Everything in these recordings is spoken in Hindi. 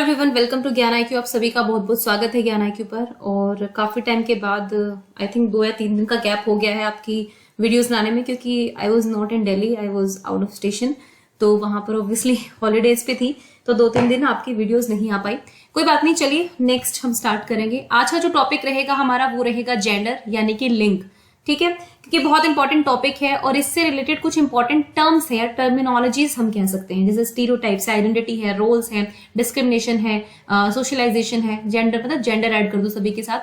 एवरीवन, वेलकम टू ज्ञान IQ। आप सभी का बहुत बहुत स्वागत है ज्ञान IQ पर। और काफी टाइम के बाद आई थिंक 2 या 3 दिन का गैप हो गया है आपकी वीडियोस लाने में, क्योंकि I was not in Delhi, I was out of station. तो वहां पर ऑब्वियसली हॉलीडेज पे थी, तो 2-3 दिन आपकी वीडियोस नहीं आ पाई। कोई बात नहीं, चलिए नेक्स्ट हम स्टार्ट करेंगे। आज का जो टॉपिक रहेगा हमारा वो रहेगा जेंडर यानी कि लिंग। ठीक है, क्योंकि बहुत इंपॉर्टेंट टॉपिक है और इससे रिलेटेड कुछ इंपॉर्टेंट टर्म्स है, टर्मिनोलॉजीज हम कह सकते हैं, जैसे स्टीरियोटाइप्स, आइडेंटिटी है, रोल्स है, डिस्क्रिमिनेशन है, सोशलाइजेशन है, जेंडर मतलब जेंडर ऐड कर दो सभी के साथ,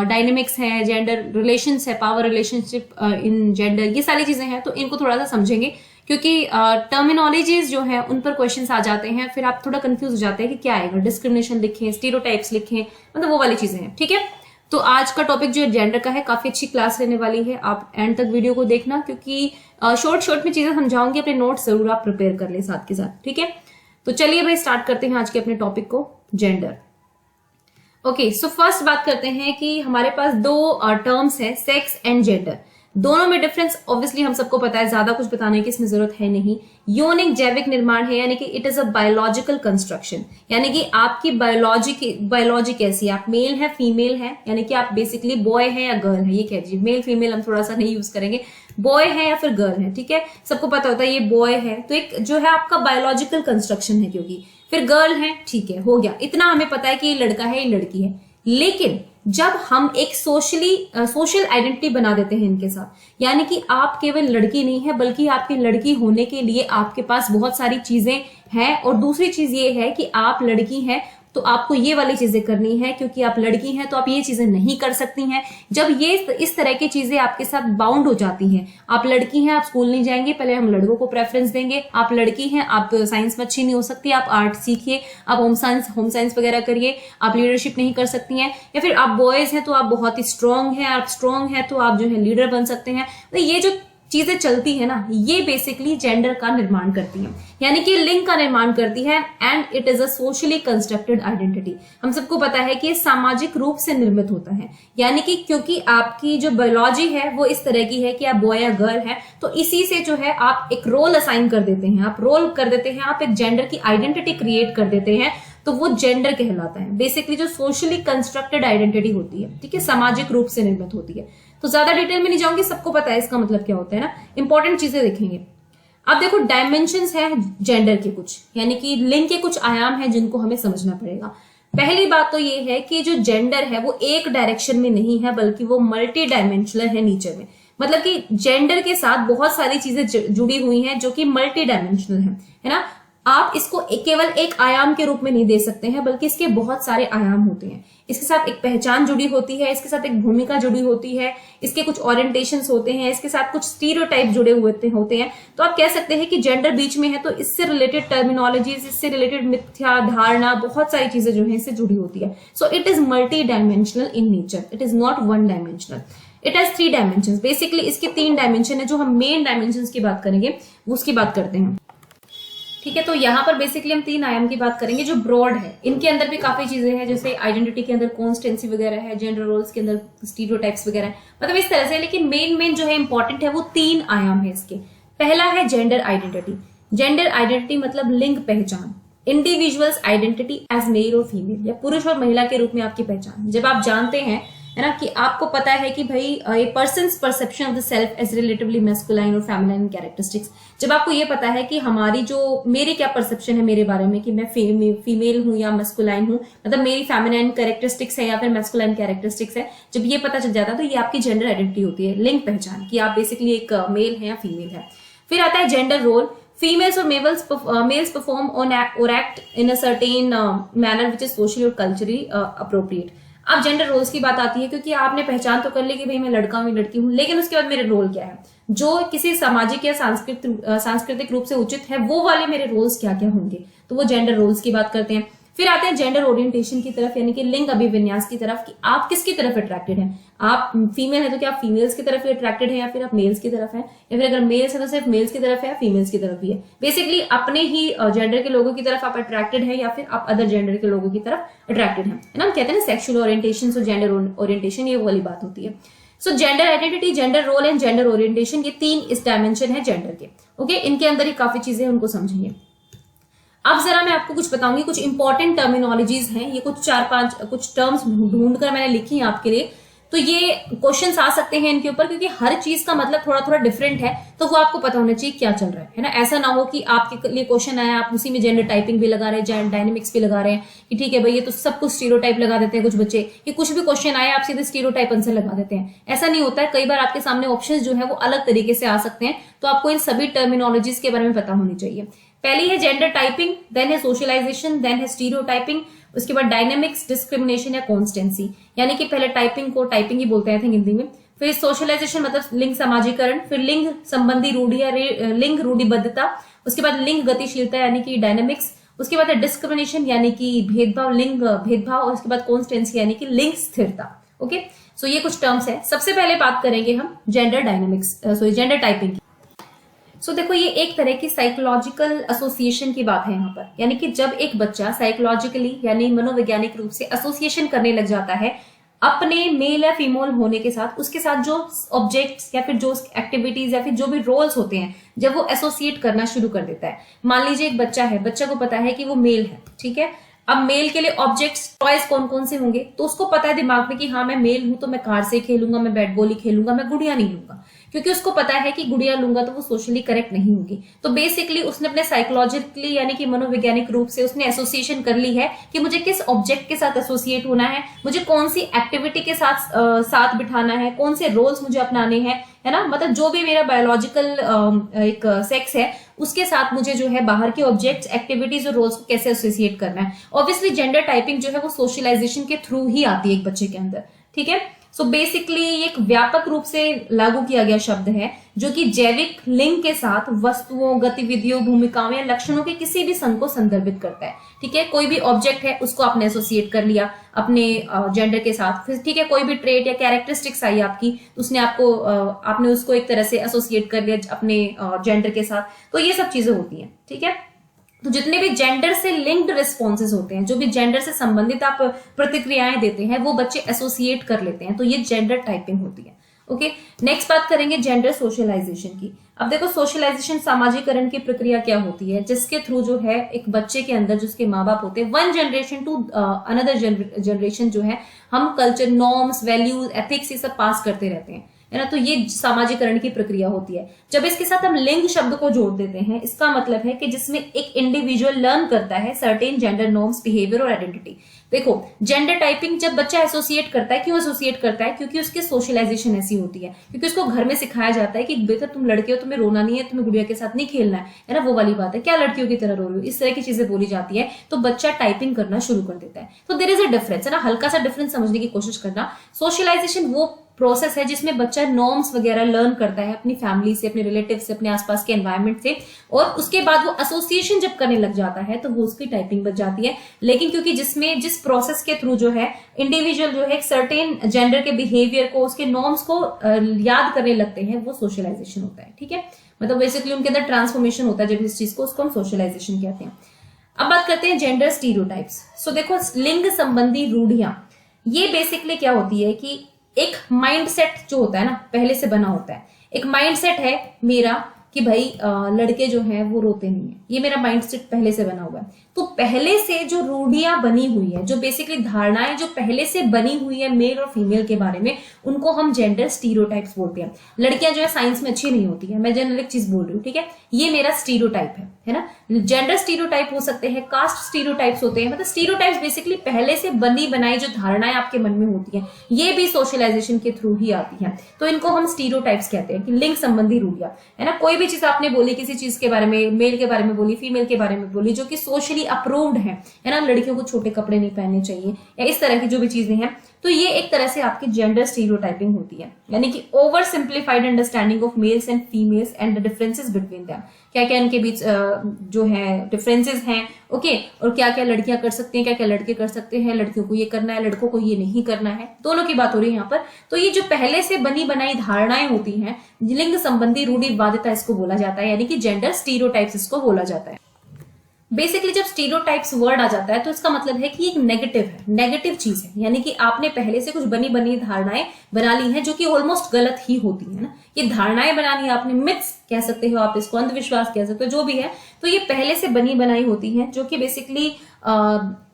डायनेमिक्स है, जेंडर रिलेशंस है, पावर रिलेशनशिप इन जेंडर, ये सारी चीजें हैं। तो इनको थोड़ा सा समझेंगे, क्योंकि टर्मिनोलॉजीज जो है उन पर क्वेश्चंस आ जाते हैं, फिर आप थोड़ा कंफ्यूज हो जाते हैं कि क्या आएगा, डिस्क्रिमिनेशन लिखें, स्टीरियोटाइप्स लिखें, मतलब वो वाली चीजें हैं। ठीक है, तो आज का टॉपिक जो जेंडर का है, काफी अच्छी क्लास रहने वाली है। आप एंड तक वीडियो को देखना, क्योंकि शॉर्ट में चीजें समझाऊंगी, अपने नोट्स जरूर आप प्रिपेयर कर ले साथ के साथ। ठीक है, तो चलिए भाई स्टार्ट करते हैं आज के अपने टॉपिक को, जेंडर। ओके, सो फर्स्ट बात करते हैं कि हमारे पास 2 टर्म्स है, सेक्स एंड जेंडर। दोनों में डिफरेंस ऑब्वियसली हम सबको पता है, ज्यादा कुछ बताने की इसमें जरूरत है नहीं। यौनिक जैविक निर्माण है, यानी कि it is a biological construction, यानी कि आपकी बायोलॉजी कैसी है, आप मेल है फीमेल है, यानी कि आप बेसिकली बॉय है या गर्ल है, ये कह दीजिए। मेल फीमेल हम थोड़ा सा नहीं यूज करेंगे, बॉय है या फिर गर्ल है। ठीक है, सबको पता होता है ये बॉय है, तो एक जो है आपका बायोलॉजिकल कंस्ट्रक्शन है, क्योंकि फिर गर्ल है, ठीक है, हो गया, इतना हमें पता है कि ये लड़का है, ये लड़की है। लेकिन जब हम एक सोशल आइडेंटिटी बना देते हैं इनके साथ, यानी कि आप केवल लड़की नहीं है, बल्कि आपकी लड़की होने के लिए आपके पास बहुत सारी चीजें हैं, और दूसरी चीज ये है कि आप लड़की हैं तो आपको ये वाली चीजें करनी है, क्योंकि आप लड़की हैं तो आप ये चीजें नहीं कर सकती हैं। जब ये इस तरह की चीजें आपके साथ बाउंड हो जाती हैं, आप लड़की हैं, आप स्कूल नहीं जाएंगे, पहले हम लड़कों को प्रेफरेंस देंगे, आप लड़की हैं, आप साइंस में अच्छी नहीं हो सकती, आप आर्ट सीखिए, आप होम साइंस वगैरह करिए, आप लीडरशिप नहीं कर सकती हैं। या फिर आप बॉयज हैं तो आप बहुत ही स्ट्रांग हैं, आप स्ट्रांग हैं तो आप जो है लीडर बन सकते हैं। तो ये जो चीजें चलती है ना, ये बेसिकली जेंडर का निर्माण करती है, यानी कि लिंग का निर्माण करती है। And it is a socially constructed identity. हम सबको पता है कि ये सामाजिक रूप से निर्मित होता है, यानी कि क्योंकि आपकी जो बायोलॉजी है वो इस तरह की है कि आप बॉय या गर्ल है, तो इसी से जो है आप एक रोल असाइन कर देते हैं, आप रोल कर देते हैं, आप एक जेंडर की आइडेंटिटी क्रिएट कर देते हैं, तो वो जेंडर कहलाता है। बेसिकली जो सोशली कंस्ट्रक्टेड आइडेंटिटी होती है, ठीक है, सामाजिक रूप से निर्मित होती है। तो ज्यादा डिटेल में नहीं जाऊंगी, सबको पता है इसका मतलब क्या होता है ना, इंपॉर्टेंट चीजें देखेंगे। अब देखो, डायमेंशंस है जेंडर के कुछ, यानी कि लिंग के कुछ आयाम है जिनको हमें समझना पड़ेगा। पहली बात तो ये है कि जो जेंडर है वो एक डायरेक्शन में नहीं है, बल्कि वो मल्टी डायमेंशनल है नीचे में। मतलब कि जेंडर के साथ बहुत सारी चीजें जुड़ी हुई हैं जो कि मल्टी डायमेंशनल है ना। आप इसको केवल एक आयाम के रूप में नहीं दे सकते हैं, बल्कि इसके बहुत सारे आयाम होते हैं। इसके साथ एक पहचान जुड़ी होती है, इसके साथ एक भूमिका जुड़ी होती है, इसके कुछ ओरिएंटेशंस होते हैं, इसके साथ कुछ स्टीरियोटाइप जुड़े हुए होते हैं। तो आप कह सकते हैं कि जेंडर बीच में है, तो इससे रिलेटेड टर्मिनोलॉजीज, इससे रिलेटेड मिथ्या धारणा, बहुत सारी चीजें जो है इससे जुड़ी होती है। So it is multi dimensional in nature, it is not one dimensional, it has 3 dimension. Basically इसके 3 डायमेंशन है। जो हम मेन डायमेंशन की बात करेंगे उसकी बात करते हैं। ठीक है, तो यहाँ पर बेसिकली हम 3 आयाम की बात करेंगे जो ब्रॉड है। इनके अंदर भी काफी चीजें हैं, जैसे आइडेंटिटी के अंदर कॉन्स्टेंसी वगैरह है, जेंडर रोल्स के अंदर स्टीरियोटाइप्स वगैरह है, मतलब इस तरह से। लेकिन मेन जो है इंपॉर्टेंट है वो 3 आयाम है इसके। पहला है जेंडर आइडेंटिटी। जेंडर आइडेंटिटी मतलब लिंग पहचान, इंडिविजुअल्स आइडेंटिटी एज मेल और फीमेल, या पुरुष और महिला के रूप में आपकी पहचान। जब आप जानते हैं, है ना, कि आपको पता है कि भाई a person's perception of the self as relatively masculine और फेमिनाइन कैरेक्टरिस्टिक्स। जब आपको ये पता है कि मेरी क्या परसेप्शन है मेरे बारे में, कि मैं फीमेल हूं या मैस्कुलाइन हूं, मतलब मेरी फेमिनाइन कैरेक्टरिस्टिक्स है या फिर मैस्कुलाइन कैरेक्टरिस्टिक्स है, जब ये पता चल जाता है तो ये आपकी जेंडर आइडेंटिटी होती है, लिंग पहचान, कि आप बेसिकली एक मेल है या फीमेल है। फिर आता है जेंडर रोल। फीमेल्स और मेल्स परफॉर्म और act in a certain manner which is socially और कल्चरली अप्रोप्रिएट। अब जेंडर रोल्स की बात आती है, क्योंकि आपने पहचान तो कर ली कि भाई मैं लड़का हूं, लड़की हूं, लेकिन उसके बाद मेरे रोल क्या है, जो किसी सामाजिक या सांस्कृतिक रूप से उचित है, वो वाले मेरे रोल्स क्या क्या होंगे, तो वो जेंडर रोल्स की बात करते हैं। फिर आते हैं जेंडर ओरिएंटेशन की तरफ, यानी कि लिंग अभिविन्यास की तरफ, कि आप किसकी तरफ अट्रैक्टेड हैं। आप फीमेल है तो क्या आप फीमेल्स की तरफ ही अट्रैक्टेड है, या फिर आप मेल्स की तरफ है, या फिर अगर मेल्स है तो सिर्फ मेल्स की तरफ है या फीमेल्स की तरफ भी है। बेसिकली अपने ही जेंडर के लोगों की तरफ आप अट्रैक्टेड है, या फिर आप अदर जेंडर के लोगों की तरफ अट्रैक्टेड है ना। हम कहते हैं ना सेक्सुअल ओरिएंटेशन और जेंडर ओरिएंटेशन, ये वाली बात होती है। So gender identity, gender role and gender orientation, ये 3 इस डायमेंशन है जेंडर के। ओके, इनके अंदर ही काफी चीजें उनको समझेंगे। अब जरा मैं आपको कुछ बताऊंगी, कुछ इंपॉर्टेंट टर्मिनोलॉजीज हैं, ये कुछ 4-5 कुछ टर्म्स ढूंढ कर मैंने लिखी है आपके लिए। तो ये क्वेश्चंस आ सकते हैं इनके ऊपर, क्योंकि हर चीज का मतलब थोड़ा थोड़ा डिफरेंट है, तो वो आपको पता होना चाहिए क्या चल रहा है ना। ऐसा ना हो कि आपके लिए क्वेश्चन आया, आप उसी में जेंडर टाइपिंग भी लगा रहे हैं, डायनेमिक्स भी लगा रहे हैं कि ठीक है भाई ये तो सब कुछ स्टीरियोटाइप लगा देते हैं कुछ बच्चे, कि कुछ भी क्वेश्चन आए आप सीधे स्टीरियोटाइप आंसर लगा देते हैं। ऐसा नहीं होता है, कई बार आपके सामने ऑप्शंस जो है वो अलग तरीके से आ सकते हैं, तो आपको इन सभी टर्मिनोलॉजीज के बारे में पता होनी चाहिए। पहली है जेंडर टाइपिंग, देन है सोशलाइजेशन, देन है स्टीरियोटाइपिंग, उसके बाद डायनेमिक्स, डिस्क्रिमिनेशन या कॉन्स्टेंसी, यानी कि पहले टाइपिंग को टाइपिंग ही बोलते हैं हिंदी में, फिर सोशलाइजेशन मतलब लिंग समाजीकरण, फिर लिंग संबंधी रूढ़ी या लिंग रूढ़िबद्धता, उसके बाद लिंग गतिशीलता यानी कि डायनेमिक्स, उसके बाद डिस्क्रिमिनेशन यानी कि भेदभाव, लिंग भेदभाव, और उसके बाद कॉन्स्टेंसी यानी कि लिंग स्थिरता। ओके, सो ये कुछ टर्म्स है। सबसे पहले बात करेंगे हम जेंडर डायनेमिक्स जेंडर टाइपिंग की। सो देखो ये एक तरह की साइकोलॉजिकल एसोसिएशन की बात है यहाँ पर, यानी कि जब एक बच्चा साइकोलॉजिकली यानी मनोवैज्ञानिक रूप से एसोसिएशन करने लग जाता है अपने मेल या फीमेल होने के साथ, उसके साथ जो ऑब्जेक्ट्स या फिर जो एक्टिविटीज या फिर जो भी रोल्स होते हैं, जब वो एसोसिएट करना शुरू कर देता है। मान लीजिए एक बच्चा है, बच्चा को पता है कि वो मेल है, ठीक है। अब मेल के लिए ऑब्जेक्ट्स टॉयज कौन कौन से होंगे, तो उसको पता है दिमाग में कि हाँ मैं मेल हूं तो मैं कार से खेलूंगा, मैं बैट बॉल ही खेलूंगा, मैं गुड़िया नहीं लूंगा, क्योंकि उसको पता है कि गुड़िया लूंगा तो वो सोशली करेक्ट नहीं होगी। तो बेसिकली उसने अपने साइकोलॉजिकली यानी कि मनोवैज्ञानिक रूप से उसने एसोसिएशन कर ली है कि मुझे किस ऑब्जेक्ट के साथ एसोसिएट होना है, मुझे कौन सी एक्टिविटी के साथ साथ बिठाना है, कौन से रोल्स मुझे अपनाने हैं, है ना। मतलब जो भी मेरा बायोलॉजिकल एक सेक्स है उसके साथ मुझे जो है बाहर के ऑब्जेक्ट्स, एक्टिविटीज और रोल्स को कैसे एसोसिएट करना है। ऑब्वियसली जेंडर टाइपिंग जो है वो सोशलाइजेशन के थ्रू ही आती है एक बच्चे के अंदर, ठीक है। सो बेसिकली एक व्यापक रूप से लागू किया गया शब्द है जो कि जैविक लिंग के साथ वस्तुओं, गतिविधियों, भूमिकाओं या लक्षणों के किसी भी संघ को संदर्भित करता है, ठीक है। कोई भी ऑब्जेक्ट है उसको आपने एसोसिएट कर लिया अपने जेंडर के साथ, फिर ठीक है कोई भी ट्रेट या कैरेक्टरिस्टिक्स आई आपकी, उसने आपको आपने उसको एक तरह से एसोसिएट कर लिया अपने जेंडर के साथ। तो ये सब चीजें होती हैं, ठीक है। तो जितने भी जेंडर से लिंक्ड रिस्पॉन्सेज होते हैं, जो भी जेंडर से संबंधित आप प्रतिक्रियाएं देते हैं, वो बच्चे एसोसिएट कर लेते हैं, तो ये जेंडर टाइपिंग होती है। ओके, नेक्स्ट बात करेंगे जेंडर सोशलाइजेशन की। अब देखो सोशलाइजेशन सामाजिकरण की प्रक्रिया क्या होती है, जिसके थ्रू जो है एक बच्चे के अंदर जिसके माँ बाप होते हैं, one generation to another generation जो है हम कल्चर, नॉर्म्स, वैल्यूज, एथिक्स ये सब पास करते रहते हैं, है ना। तो ये सामाजिकरण की प्रक्रिया होती है। जब इसके साथ हम लिंग शब्द को जोड़ देते हैं, इसका मतलब है कि जिसमें एक इंडिविजुअल लर्न करता है सर्टेन जेंडर नॉर्म्स, बिहेवियर और आइडेंटिटी। देखो जेंडर टाइपिंग जब बच्चा एसोसिएट करता है, क्यों एसोसिएट करता है, क्योंकि उसकी सोशलाइजेशन ऐसी होती है, क्योंकि उसको घर में सिखाया जाता है कि बेटा तुम लड़के हो, तुम्हें रोना नहीं है, तुम्हें गुड़िया के साथ नहीं खेलना है ना। वो वाली बात है, क्या लड़कियों की तरह रो रही हो, इस तरह की चीजें बोली जाती है, तो बच्चा टाइपिंग करना शुरू कर देता है। तो देयर इज अ डिफरेंस, है ना, हल्का सा डिफरेंस समझने की कोशिश करना। सोशलाइजेशन वो प्रोसेस है जिसमें बच्चा नॉर्म्स वगैरह लर्न करता है अपनी फैमिली से, अपने रिलेटिव से, अपने आसपास के एनवायरनमेंट से, और उसके बाद वो एसोसिएशन जब करने लग जाता है तो वो उसकी टाइपिंग बच जाती है। लेकिन क्योंकि जिस प्रोसेस के थ्रू जो है इंडिविजुअल जो है एक सर्टेन जेंडर के बिहेवियर को, उसके नॉर्म्स को याद करने लगते हैं, वो सोशलाइजेशन होता है, ठीक है। मतलब बेसिकली उनके अंदर ट्रांसफॉर्मेशन होता है जब इस चीज को, उसको हम सोशलाइजेशन कहते हैं। अब बात करते हैं जेंडर स्टीरियोटाइप्स। सो देखो लिंग संबंधी रूढ़ियां, ये बेसिकली क्या होती है कि एक माइंडसेट जो होता है ना पहले से बना होता है। एक माइंडसेट है मेरा कि भाई लड़के जो हैं वो रोते नहीं है, ये मेरा माइंडसेट पहले से बना हुआ है। तो पहले से जो रूढ़ियां बनी हुई है, जो बेसिकली धारणाएं जो पहले से बनी हुई है मेल और फीमेल के बारे में, उनको हम जेंडर स्टीरियोटाइप्स बोलते हैं। लड़कियां जो है साइंस में अच्छी नहीं होती है, मैं जनरल एक चीज बोल रही हूँ, ठीक है। ये मेरा स्टीरियोटाइप है ना। जेंडर स्टीरियोटाइप हो सकते हैं, कास्ट स्टीरियोटाइप्स होते हैं। मतलब स्टीरियोटाइप्स बेसिकली पहले से बनी बनाई जो धारणाएं आपके मन में होती हैं, ये भी सोशलाइजेशन के थ्रू ही आती है। तो इनको हम स्टीरियोटाइप्स कहते हैं कि लिंग संबंधी रूढ़ियां, है ना। कोई भी चीज आपने बोली, किसी चीज के बारे में, मेल के बारे में बोली, फीमेल के बारे में बोली, जो कि सोशली अप्रूव्ड है ना, लड़कियों को छोटे कपड़े नहीं पहनने चाहिए या इस तरह की जो भी चीजें हैं, तो ये एक तरह से आपकी जेंडर स्टीरियोटाइपिंग होती है, यानी कि over simplified understanding of males and females and the differences between them. क्या क्या इनके बीच जो है डिफरेंसेस हैं, ओके, और क्या क्या लड़कियां कर सकती हैं, क्या क्या लड़के कर सकते हैं, लड़कियों को ये करना है, लड़कों को ये नहीं करना है, दोनों की बात हो रही है यहाँ पर। तो ये जो पहले से बनी बनाई धारणाएं होती हैं, लिंग संबंधी रूढ़िवादिता इसको बोला जाता है, यानी कि जेंडर स्टीरियोटाइप्स इसको बोला जाता है। बेसिकली जब स्टीरियोटाइप्स वर्ड आ जाता है तो इसका मतलब है कि एक नेगेटिव है, नेगेटिव चीज है, यानी कि आपने पहले से कुछ बनी बनी धारणाएं बना ली हैं जो कि ऑलमोस्ट गलत ही होती है ना। ये धारणाएं बनानी आपने, मिथ्स कह सकते हो आप इसको, अंधविश्वास कह सकते हो, जो भी है, तो ये पहले से बनी बनाई होती हैं जो कि बेसिकली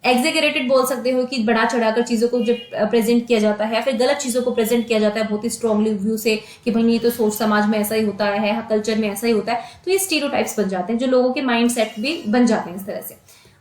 एग्जेगरेटेड बोल सकते हो कि बढ़ा चढ़ाकर चीजों को जब प्रेजेंट किया जाता है, फिर गलत चीजों को प्रेजेंट किया जाता है बहुत ही स्ट्रांगली व्यू से कि भाई ये तो सोच समाज में ऐसा ही होता है, कल्चर में ऐसा ही होता है, तो ये स्टीरियोटाइप्स बन जाते हैं जो लोगों के माइंड सेट भी बन जाते हैं इस तरह से।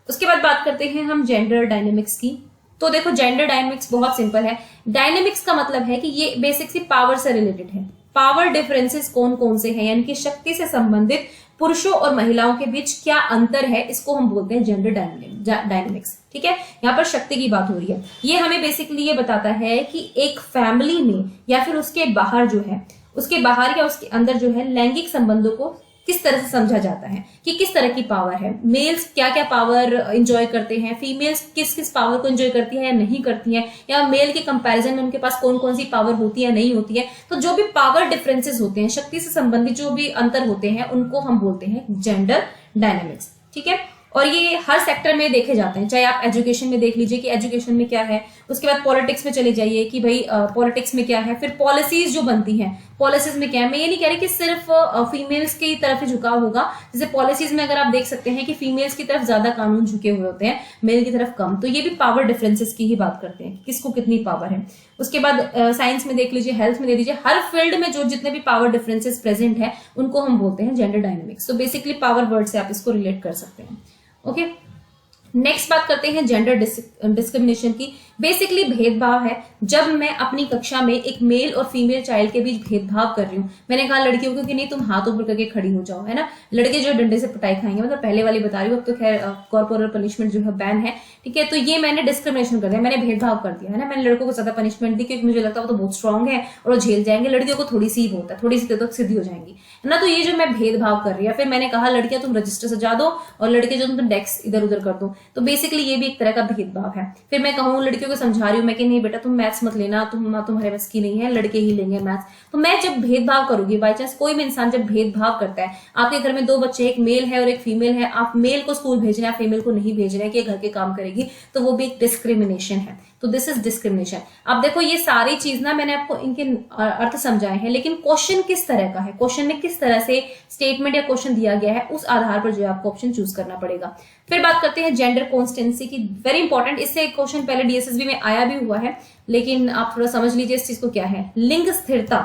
उसके बाद बात करते हैं हम जेंडर डायनेमिक्स की। तो देखो जेंडर डायनेमिक्स बहुत सिंपल है। डायनेमिक्स का मतलब है कि ये बेसिक सी पावर से रिलेटेड है। पावर डिफरेंसेस कौन कौन से हैं, यानी कि शक्ति से संबंधित पुरुषों और महिलाओं के बीच क्या अंतर है, इसको हम बोलते हैं जेंडर डायनेमिक्स। ठीक है, यहाँ पर शक्ति की बात हो रही है। ये हमें बेसिकली ये बताता है कि एक फैमिली में या फिर उसके बाहर जो है, उसके बाहर या उसके अंदर जो है, लैंगिक संबंधों को किस तरह से समझा जाता है कि किस तरह की पावर है, मेल्स क्या क्या पावर एंजॉय करते हैं, फीमेल्स किस किस पावर को एंजॉय करती है या नहीं करती हैं, या मेल के कंपैरिजन में उनके पास कौन कौन सी पावर होती है नहीं होती है। तो जो भी पावर डिफरेंसेस होते हैं, शक्ति से संबंधित जो भी अंतर होते हैं, उनको हम बोलते हैं जेंडर डायनेमिक्स। ठीक है, और ये हर सेक्टर में देखे जाते हैं, चाहे आप एजुकेशन में देख लीजिए कि एजुकेशन में क्या है, उसके बाद पॉलिटिक्स में चले जाइए कि भाई पॉलिटिक्स में क्या है, फिर पॉलिसीज जो बनती हैं, पॉलिसीज में क्या है। मैं ये नहीं कह रही कि सिर्फ फीमेल्स की तरफ ही झुकाव होगा, जैसे पॉलिसीज में अगर आप देख सकते हैं कि फीमेल्स की तरफ ज्यादा कानून झुके हुए होते हैं, मेल की तरफ कम, तो ये भी पावर डिफरेंसेस की ही बात करते हैं, किसको कितनी पावर है। उसके बाद साइंस में देख लीजिए, हेल्थ में देख लीजिए, हर फील्ड में जो जितने भी पावर डिफरेंसेस प्रेजेंट है उनको हम बोलते हैं जेंडर डायनेमिक्स। तो बेसिकली पावर वर्ड से आप इसको रिलेट कर सकते हैं। ओके, नेक्स्ट बात करते हैं जेंडर डिस्क्रिमिनेशन की। बेसिकली भेदभाव है जब मैं अपनी कक्षा में एक मेल और फीमेल चाइल्ड के बीच भेदभाव कर रही हूँ। मैंने कहा लड़कियों को कि नहीं तुम हाथ ऊपर करके खड़ी हो जाओ, है ना, लड़के जो डंडे से पिटाई खाएंगे, मतलब पहले वाली बता रही हूँ, अब तो खैर कॉर्पोरल पनिशमेंट जो है बैन है। ठीक है, तो ये मैंने डिस्क्रिमिनेशन कर दिया, मैंने भेदभाव कर दिया, है ना। मैंने लड़कों को ज्यादा पनिशमेंट दी क्योंकि मुझे लगता है वो तो बहुत स्ट्रांग है और वो झेल जाएंगे, लड़कियों को थोड़ी सी होता है, थोड़ी सी तो सीधी हो जाएंगी, है ना। तो ये जो मैं भेदभाव कर रही है, फिर मैंने कहा लड़कियां तुम रजिस्टर सजा दो और लड़के जो तुम डेस्क इधर उधर कर दो, तो बेसिकली ये भी एक तरह का भेदभाव है। फिर मैं कहूँ लड़कियों को समझा रही हूँ मैं कि नहीं बेटा तुम मैथ्स मत लेना, तुम्हारे बस की नहीं है, लड़के ही लेंगे मैथ्स। तो मैं जब भेदभाव करूंगी, बाई चांस कोई भी इंसान जब भेदभाव करता है, आपके घर में दो बच्चे, एक मेल है और एक फीमेल है, आप मेल को स्कूल भेज रहे हैं, फीमेल को नहीं भेज रहे हैं कि घर के काम करेगी, तो वो भी एक डिस्क्रिमिनेशन है। तो दिस इज डिस्क्रिमिनेशन। अब देखो ये सारी चीज ना मैंने आपको इनके अर्थ समझाए हैं, लेकिन क्वेश्चन किस तरह का है, क्वेश्चन में किस तरह से स्टेटमेंट या क्वेश्चन दिया गया है, उस आधार पर जो है आपको ऑप्शन चूज करना पड़ेगा। फिर बात करते हैं जेंडर कॉन्स्टेंसी की, वेरी इंपॉर्टेंट। इससे एक क्वेश्चन पहले डीएसएसबी में आया भी हुआ है, लेकिन आप थोड़ा समझ लीजिए इस चीज को क्या है। लिंग स्थिरता,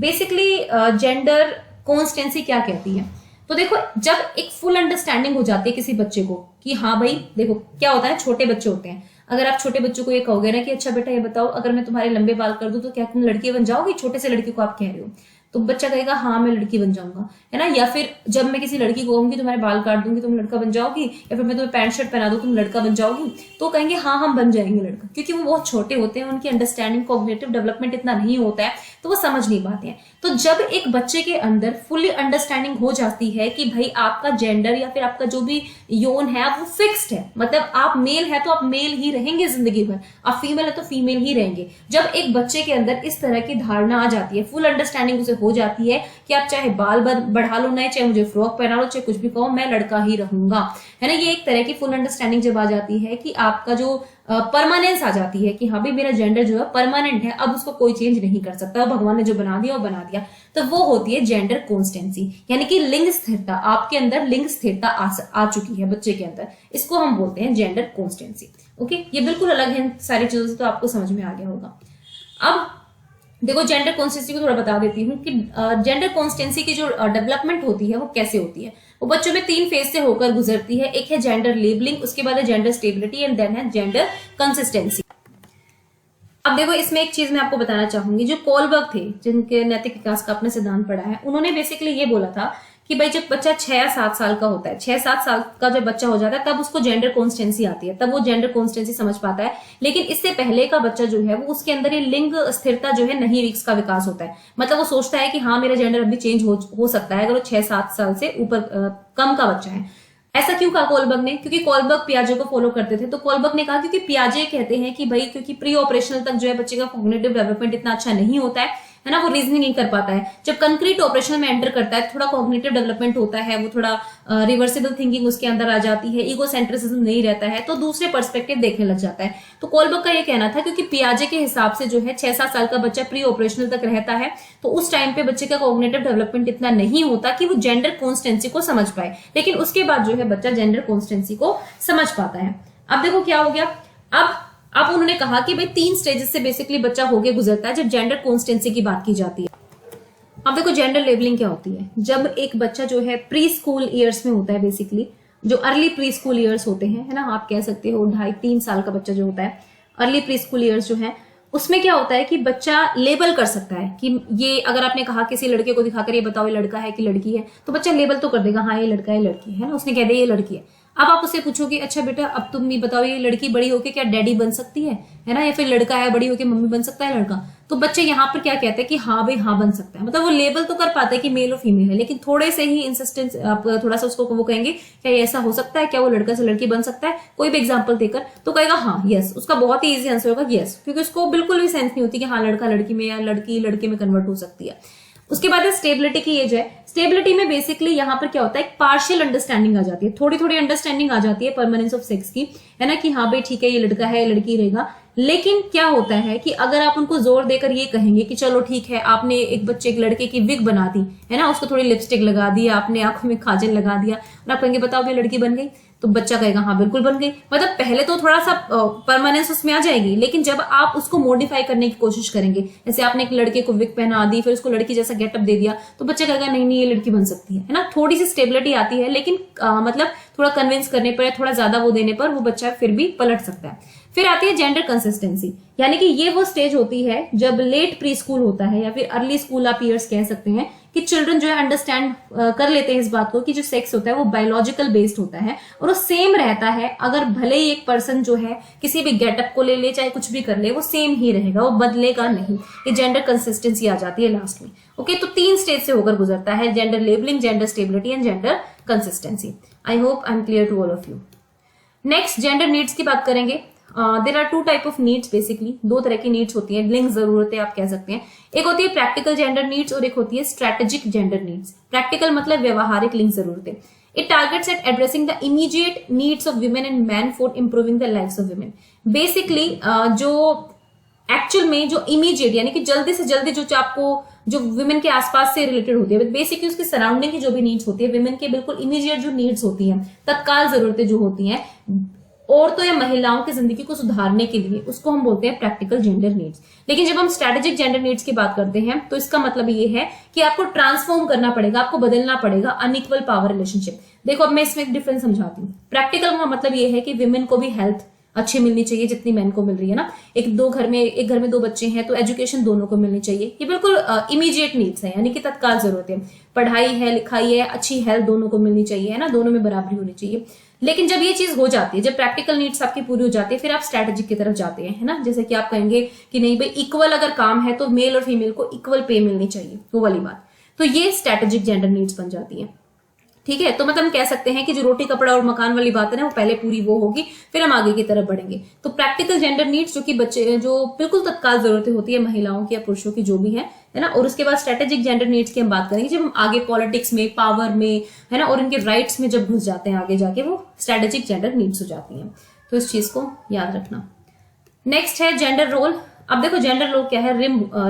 बेसिकली जेंडर कॉन्स्टेंसी क्या कहती है। तो देखो जब एक फुल अंडरस्टैंडिंग हो जाती है किसी बच्चे को कि हाँ भाई देखो क्या होता है, छोटे बच्चे होते हैं, अगर आप छोटे बच्चों को ये कहोगे ना कि अच्छा बेटा ये बताओ अगर मैं तुम्हारे लंबे बाल कर दूं तो क्या तुम लड़की बन जाओगी, छोटे से लड़की को आप कह रहे हो, तो बच्चा कहेगा हाँ मैं लड़की बन जाऊंगा, है ना। या फिर जब मैं किसी लड़की को कहूंगी तुम्हारे बाल काट दूंगी तुम लड़का बन जाओगी, या फिर मैं तुम्हें पैंट शर्ट पहना दूं तुम लड़का बन जाओगी, तो कहेंगे हाँ हम बन जाएंगे लड़का, क्योंकि वो बहुत छोटे होते हैं, उनकी अंडरस्टैंडिंग कॉग्निटिव डेवलपमेंट इतना नहीं होता है, तो वो समझ नहीं पाते हैं। तो जब एक बच्चे के अंदर फुली अंडरस्टैंडिंग हो जाती है कि भाई आपका जेंडर या फिर आपका जो भी यौन है वो फिक्स्ड है, मतलब आप मेल है तो आप मेल ही रहेंगे जिंदगी भर, आप फीमेल है तो फीमेल ही रहेंगे। जब एक बच्चे के अंदर इस तरह की धारणा आ जाती है, फुल अंडरस्टैंडिंग उसे हो जाती है कि आप चाहे बाल बढ़ा लो नए, चाहे मुझे फ्रॉक पहना लो, चाहे कुछ भी कहो, मैं लड़का ही रहूंगा, है ना। ये एक तरह की फुल अंडरस्टैंडिंग जब आ जाती है कि आपका जो परमानेंस आ जाती है कि हाँ भाई मेरा जेंडर जो है परमानेंट है, अब उसको कोई चेंज नहीं कर सकता, भगवान ने जो बना दिया वो बना दिया, तो वो होती है जेंडर कॉन्स्टेंसी, यानी कि लिंग स्थिरता। आपके अंदर लिंग स्थिरता आ चुकी है बच्चे के अंदर, इसको हम बोलते हैं जेंडर कॉन्स्टेंसी। ओके, ये बिल्कुल अलग है सारी चीजों से, तो आपको समझ में आ गया होगा। अब देखो जेंडर कॉन्स्टेंसी को थोड़ा बता देती हूँ कि जेंडर कॉन्स्टेंसी की जो डेवलपमेंट होती है वो कैसे होती है। वो बच्चों में 3 फेज से होकर गुजरती है। एक है जेंडर लेबलिंग, उसके बाद है जेंडर स्टेबिलिटी एंड देन है जेंडर कंसिस्टेंसी। अब देखो इसमें एक चीज मैं आपको बताना चाहूंगी, जो कोलबर्ग थे जिनके नैतिक विकास का अपने सिद्धांत पढ़ा है, उन्होंने बेसिकली ये बोला था कि भाई जब बच्चा 6 या 7 साल का होता है, 6-7 साल का जब बच्चा हो जाता है तब उसको जेंडर कॉन्स्टेंसी आती है, तब वो जेंडर कॉन्स्टेंसी समझ पाता है। लेकिन इससे पहले का बच्चा जो है वो उसके अंदर ये लिंग स्थिरता जो है नहीं, इसका विकास होता है, मतलब वो सोचता है कि हाँ मेरा जेंडर अभी चेंज हो सकता है अगर वो 6-7 साल से ऊपर कम का बच्चा है। ऐसा क्यों कहा कोलबर्ग ने, क्योंकि कोलबर्ग पियाजे को फॉलो करते थे। तो कोलबर्ग ने कहा क्योंकि पियाजे कहते हैं कि भाई क्योंकि प्री ऑपरेशनल तक जो है बच्चे का कॉग्निटिव डेवलपमेंट इतना अच्छा नहीं होता है, है ना, वो रीजनिंग नहीं कर पाता है। जब कंक्रीट ऑपरेशन में एंटर करता है, थोड़ा कॉग्निटिव डेवलपमेंट होता है, वो थोड़ा रिवर्सिबल थिंकिंग उसके अंदर आ जाती है, ईगोसेंट्रिसिज्म नहीं रहता है, तो दूसरे पर्सपेक्टिव देखने लग जाता है। तो कोलबर्ग का ये कहना था, क्योंकि पियाजे के हिसाब से जो है 6-7 साल का बच्चा प्री ऑपरेशनल तक रहता है, तो उस टाइम पे बच्चे का कॉग्निटिव डेवलपमेंट इतना नहीं होता कि वो जेंडर कॉन्स्टेंसी को समझ पाए, लेकिन उसके बाद जो है बच्चा जेंडर कॉन्स्टेंसी को समझ पाता है। अब देखो क्या हो गया, अब उन्होंने कहा कि भाई 3 स्टेजेस से बेसिकली बच्चा होके गुजरता है जब जेंडर कॉन्स्टेंसी की बात की जाती है। अब देखो जेंडर लेबलिंग क्या होती है। जब एक बच्चा जो है प्री स्कूल ईयर्स में होता है, बेसिकली जो अर्ली प्री स्कूल ईयर्स होते हैं, है ना, आप कह सकते हो 2.5-3 साल का बच्चा जो होता है, अर्ली प्री स्कूल ईयर्स जो है, उसमें क्या होता है कि बच्चा लेबल कर सकता है कि ये, अगर आपने कहा किसी लड़के को दिखाकर ये बताओ ये लड़का है कि लड़की है, तो बच्चा लेबल तो कर देगा, हाँ ये लड़का है, लड़की है ना, उसने कह दिया ये लड़की है। अब आप उससे पूछोगे अच्छा बेटा अब तुम ये बताओ ये लड़की बड़ी होके क्या डैडी बन सकती है ना, या फिर लड़का है बड़ी होके मम्मी बन सकता है लड़का, तो बच्चे यहाँ पर क्या कहते हैं कि हाँ भाई हाँ बन सकता है। मतलब वो लेबल तो कर पाते हैं कि मेल और फीमेल है, लेकिन थोड़े से ही इंसिस्टेंस आप थोड़ा सा उसको वो कहेंगे क्या ये ऐसा हो सकता है, क्या वो लड़का से लड़की बन सकता है, कोई भी एग्जाम्पल देकर, तो कहेगा हाँ यस, उसका बहुत ही ईजी आंसर होगा यस, क्योंकि उसको बिल्कुल भी सेंस नहीं होती कि हाँ लड़का लड़की में या लड़की लड़के में कन्वर्ट हो सकती है। उसके बाद स्टेबिलिटी की एज है। स्टेबिलिटी में बेसिकली यहाँ पर क्या होता है, एक पार्शियल अंडरस्टैंडिंग आ जाती है, थोड़ी थोड़ी अंडरस्टैंडिंग आ जाती है परमानेंस ऑफ सेक्स की, है ना, कि हाँ भाई ठीक है ये लड़का है लड़की रहेगा। लेकिन क्या होता है कि अगर आप उनको जोर देकर ये कहेंगे कि चलो ठीक है, आपने एक बच्चे एक लड़के की विग बना दी, है ना, उसको थोड़ी लिपस्टिक लगा दी, आपने आंखों में काजल लगा दिया और आप कहेंगे बताओ ये लड़की बन गई, तो बच्चा कहेगा हाँ बिल्कुल बन गई। मतलब पहले तो थोड़ा सा परमानेंस उसमें आ जाएगी, लेकिन जब आप उसको मॉडिफाई करने की कोशिश करेंगे, जैसे आपने एक लड़के को विग पहना दी, फिर उसको लड़की जैसा गेटअप दे दिया, तो बच्चा कहेगा नहीं नहीं ये लड़की बन सकती है ना। थोड़ी सी स्टेबिलिटी आती है, लेकिन मतलब थोड़ा कन्विंस करने पर, थोड़ा ज्यादा वो देने पर वो बच्चा फिर भी पलट सकता है। फिर आती है जेंडर कंसिस्टेंसी, यानी कि ये वो स्टेज होती है जब लेट प्री स्कूल होता है या फिर अर्ली स्कूल आप ईयर्स कह सकते हैं, कि चिल्ड्रन जो है अंडरस्टैंड कर लेते हैं इस बात को कि जो सेक्स होता है वो बायोलॉजिकल बेस्ड होता है और वो सेम रहता है। अगर भले ही एक पर्सन जो है किसी भी गेटअप को ले ले, चाहे कुछ भी कर ले, वो सेम ही रहेगा, वो बदलेगा नहीं। ये जेंडर कंसिस्टेंसी आ जाती है लास्ट में। ओके, तो 3 स्टेज से होकर गुजरता है, gender labelling, gender stability and gender consistency. I hope I am clear to all of you. Next gender needs की बात करेंगे। There are 2 type of needs, basically 2 तरह की नीड्स होती हैं, लिंग जरूरतें आप कह सकते हैं। एक होती है प्रैक्टिकल जेंडर नीड्स और एक होती है स्ट्रेटेजिक जेंडर नीड्स। प्रैक्टिकल मतलब व्यवहारिक लिंग जरूरतें। It targets at addressing the immediate needs of women and man for improving the lives of women. Basically जो एक्चुअल में जो इमीडिएट यानी कि जल्दी से जल्दी जो आपको जो वुमेन के आसपास से रिलेटेड होती है, बेसिकली उसकी सराउंडिंग की जो भी नीड्स होती है, वुमेन के बिल्कुल इमीडिएट जो नीड्स होती हैं, तत्काल जरूरतें जो होती हैं औरतों या महिलाओं की जिंदगी को सुधारने के लिए, उसको हम बोलते हैं प्रैक्टिकल जेंडर नीड्स। लेकिन जब हम स्ट्रेटेजिक जेंडर नीड्स की बात करते हैं तो इसका मतलब ये है कि आपको ट्रांसफॉर्म करना पड़ेगा, आपको बदलना पड़ेगा अनइक्वल पावर रिलेशनशिप। देखो अब मैं इसमें एक डिफरेंस समझाती हूँ। प्रैक्टिकल का मतलब ये है कि विमेन को भी हेल्थ अच्छी मिलनी चाहिए जितनी मैन को मिल रही है ना। एक घर में 2 बच्चे हैं तो एजुकेशन दोनों को मिलनी चाहिए। ये बिल्कुल इमीडिएट नीड्स है, यानी कि तत्काल जरूरत है। पढ़ाई है, लिखाई है, अच्छी हेल्थ दोनों को मिलनी चाहिए, है ना, दोनों में बराबरी होनी चाहिए। लेकिन जब ये चीज हो जाती है, जब प्रैक्टिकल नीड्स आपकी पूरी हो जाती है, फिर आप स्ट्रेटेजिक की तरफ जाते हैं, है ना। जैसे कि आप कहेंगे कि नहीं भाई इक्वल अगर काम है तो मेल और फीमेल को इक्वल पे मिलनी चाहिए, वो वाली बात। तो ये स्ट्रेटेजिक जेंडर नीड्स बन जाती है। ठीक है, तो मतलब हम कह सकते हैं कि जो रोटी कपड़ा और मकान वाली बात है ना, वो पहले पूरी वो होगी, फिर हम आगे की तरफ बढ़ेंगे। तो प्रैक्टिकल जेंडर नीड्स जो कि बच्चे जो बिल्कुल तत्काल जरूरतें होती है महिलाओं की या पुरुषों की जो भी है ना। और उसके बाद स्ट्रेटेजिक जेंडर नीड्स की हम बात करेंगे जब हम आगे पॉलिटिक्स में, पावर में, है ना, और इनके राइट्स में जब घुस जाते हैं आगे जाके, वो स्ट्रेटेजिक जेंडर नीड्स हो जाती हैं। तो इस चीज को याद रखना। नेक्स्ट है जेंडर रोल। अब देखो जेंडर रोल क्या है,